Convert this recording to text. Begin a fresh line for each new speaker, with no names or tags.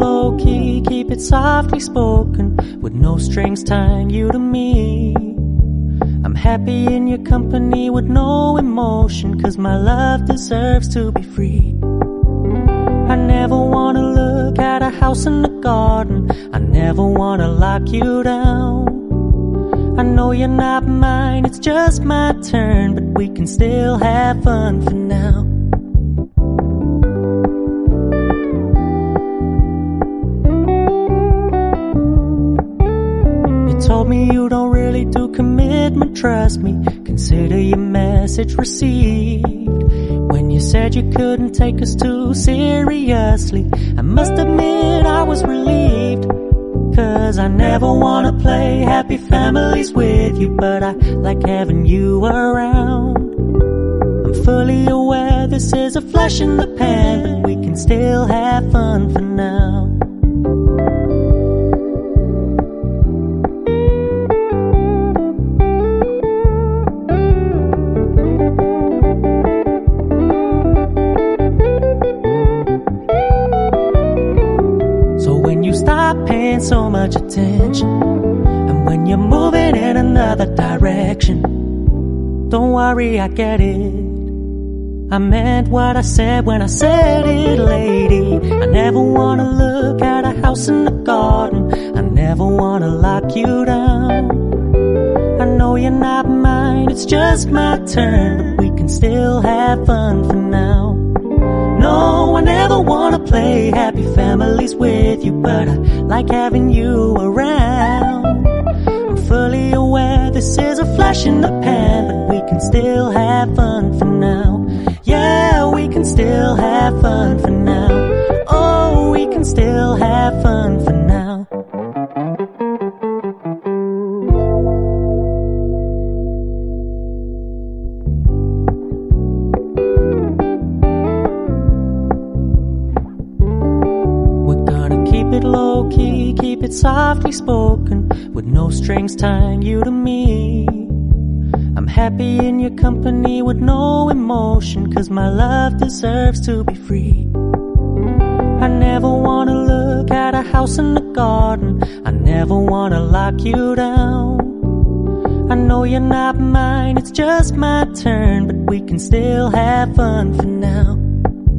low-key, keep it softly spoken, with no strings tying you to me. I'm happy in your company with no emotion, 'cause my love deserves to be free. I never wanna look at a house in the garden, I never wanna lock you down. I know you're not mine, it's just my turn, but we can still have fun for now. You told me you don't really do commitment, trust me, consider your message received. When you said you couldn't take us too seriously, I must admit I was relieved. 'Cause I never wanna play happy families with you, but I like having you around. I'm fully aware this is a flash in the pan, but we can still have fun for now. Stop paying so much attention, and when you're moving in another direction, don't worry, I get it. I meant what I said when I said it, lady. I never wanna look at a house in the garden, I never wanna lock you down. I know you're not mine, it's just my turn, but we can still have fun for now. No, I never wanna play happy families with you, but I like having you around. I'm fully aware this is a flash in the pan, but we can still have fun for now. Yeah, we can still have fun for now. Oh, we can still have fun for now. Keep it low-key, keep it softly spoken, with no strings tying you to me. I'm happy in your company with no emotion, 'cause my love deserves to be free. I never wanna look at a house in the garden, I never wanna lock you down. I know you're not mine, it's just my turn, but we can still have fun for now.